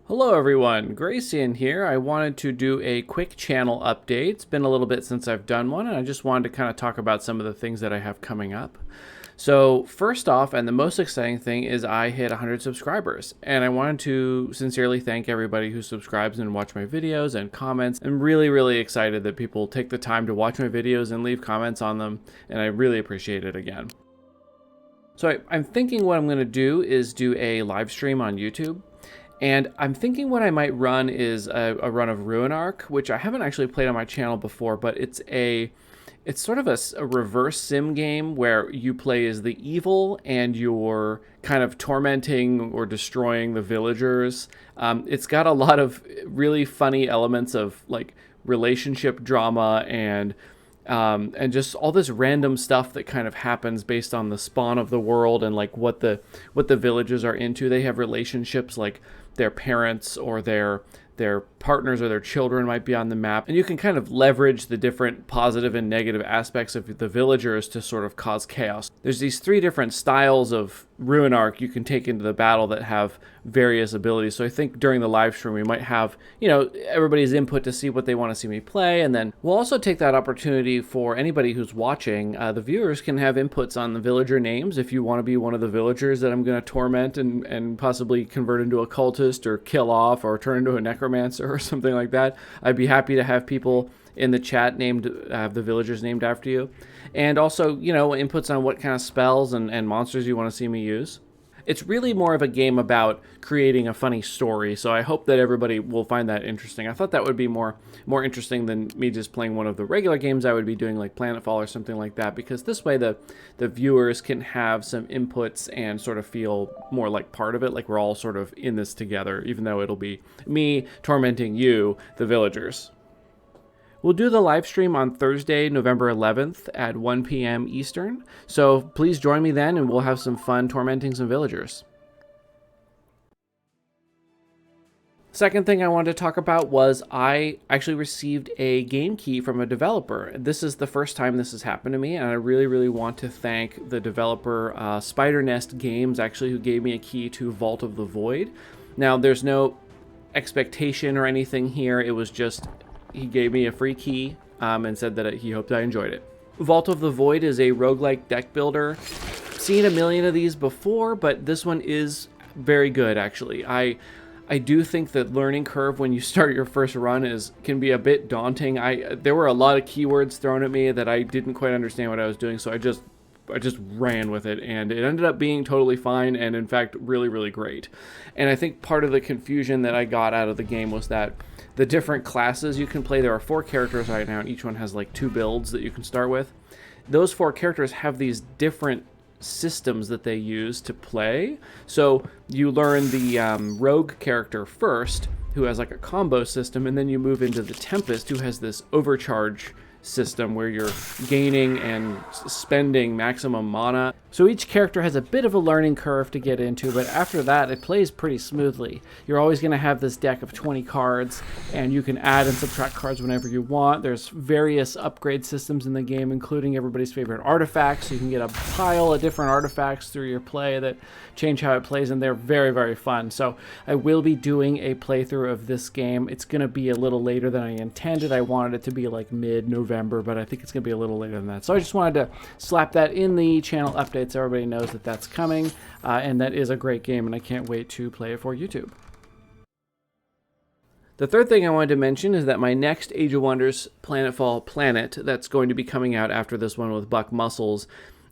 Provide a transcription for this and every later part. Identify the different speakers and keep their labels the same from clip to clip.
Speaker 1: Hello everyone, Gracian here. I wanted to do a quick channel update. It's been a little bit since I've done one, and I just wanted to kind of talk about some of the things that I have coming up. So first off, and the most exciting thing is I hit 100 subscribers, and I wanted to sincerely thank everybody who subscribes and watch my videos and comments. I'm really excited that people take the time to watch my videos and leave comments on them, and I really appreciate it again. So I'm thinking what I'm going to do is do a live stream on YouTube. And I'm thinking what I might run is a run of Ruin Arc, which I haven't actually played on my channel before, but it's sort of a reverse sim game where you play as the evil and you're kind of tormenting or destroying the villagers. It's got a lot of really funny elements of like relationship drama and just all this random stuff that kind of happens based on the spawn of the world and like what the villagers are into. They have relationships like their parents or their partners or their children might be on the map, and you can kind of leverage the different positive and negative aspects of the villagers to sort of cause chaos. There's these three different styles of Ruin Arc you can take into the battle that have various abilities. So I think during the live stream we might have, everybody's input to see what they want to see me play, and then we'll also take that opportunity for anybody who's watching. The viewers can have inputs on the villager names. If you want to be one of the villagers that I'm going to torment and possibly convert into a cultist or kill off or turn into a necromancer or something like that, I'd be happy to have people in the chat have the villagers named after you. And also, inputs on what kind of spells and monsters you want to see me use. It's really more of a game about creating a funny story, so I hope that everybody will find that interesting. I thought that would be more interesting than me just playing one of the regular games I would be doing, like Planetfall or something like that, because this way the viewers can have some inputs and sort of feel more like part of it, like we're all sort of in this together, even though it'll be me tormenting you, the villagers. We'll do the live stream on Thursday, November 11th at 1 p.m. Eastern, so please join me then and we'll have some fun tormenting some villagers. Second thing I wanted to talk about was I actually received a game key from a developer. This is the first time this has happened to me, and I really want to thank the developer Spider Nest Games, actually, who gave me a key to Vault of the Void. Now, there's no expectation or anything here. It was just he gave me a free key and said that he hoped I enjoyed it. Vault of the Void is a roguelike deck builder. Seen a million of these before, but this one is very good, actually. I do think the learning curve when you start your first run can be a bit daunting. There were a lot of keywords thrown at me that I didn't quite understand what I was doing, so I just ran with it, and it ended up being totally fine and in fact really great. And I think part of the confusion that I got out of the game was that the different classes you can play, there are 4 characters right now, and each one has like 2 builds that you can start with. Those 4 characters have these different systems that they use to play. So you learn the rogue character first, who has like a combo system, and then you move into the Tempest, who has this overcharge system where you're gaining and spending maximum mana. So each character has a bit of a learning curve to get into, but after that it plays pretty smoothly. You're always going to have this deck of 20 cards, and you can add and subtract cards whenever you want. There's various upgrade systems in the game, including everybody's favorite artifacts. You can get a pile of different artifacts through your play that change how it plays, and they're very fun. So I will be doing a playthrough of this game. It's going to be a little later than I intended. I wanted it to be like mid-November, but I think it's going to be a little later than that. So I just wanted to slap that in the channel update so everybody knows that that's coming, and that is a great game, and I can't wait to play it for YouTube. The third thing I wanted to mention is that my next Age of Wonders Planetfall Planet that's going to be coming out after this one with Buck Muscles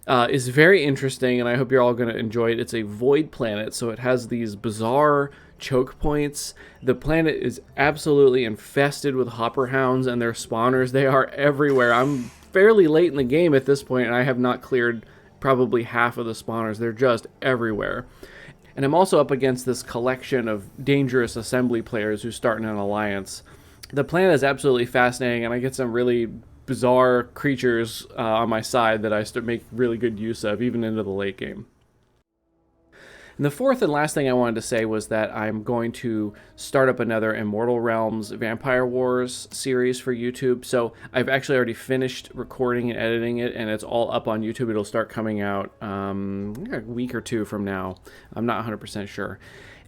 Speaker 1: is very interesting, and I hope you're all going to enjoy it. It's a void planet, so it has these bizarre choke points. The planet is absolutely infested with hopper hounds and their spawners. They are everywhere. I'm fairly late in the game at this point, and I have not cleared probably half of the spawners. They're just everywhere. And I'm also up against this collection of dangerous assembly players who start in an alliance. The planet is absolutely fascinating, and I get some really bizarre creatures on my side that I make really good use of, even into the late game. And the fourth and last thing I wanted to say was that I'm going to start up another Immortal Realms Vampire Wars series for YouTube. So I've actually already finished recording and editing it, and it's all up on YouTube. It'll start coming out a week or two from now. I'm not 100% sure.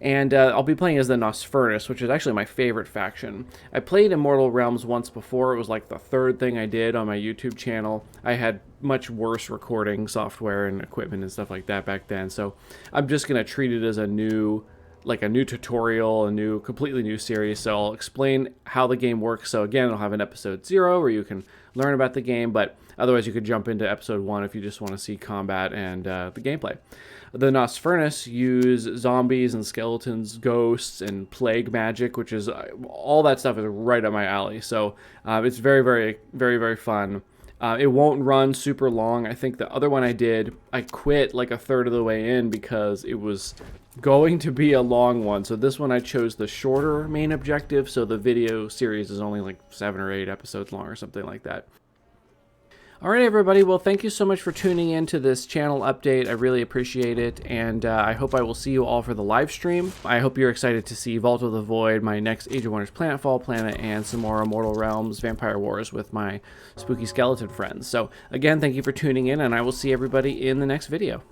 Speaker 1: And I'll be playing as the Nosfertus, which is actually my favorite faction. I played Immortal Realms once before. It was like the third thing I did on my YouTube channel. I had much worse recording software and equipment and stuff like that back then. So I'm just going to treat it as a new tutorial, completely new series. So I'll explain how the game works. So again, I'll have an episode 0 where you can learn about the game, but otherwise you could jump into episode 1 if you just want to see combat and the gameplay. The Nosfertus use zombies and skeletons, ghosts, and plague magic, which is all that stuff is right up my alley. So it's very, very, very, very fun. It won't run super long. I think the other one I quit like a third of the way in because it was going to be a long one. So this one I chose the shorter main objective, so the video series is only like 7 or 8 episodes long or something like that. All right, everybody. Well, thank you so much for tuning in to this channel update. I really appreciate it, and I hope I will see you all for the live stream. I hope you're excited to see Vault of the Void, my next Age of Wonders Planetfall planet, and some more Immortal Realms Vampire Wars with my spooky skeleton friends. So, again, thank you for tuning in, and I will see everybody in the next video.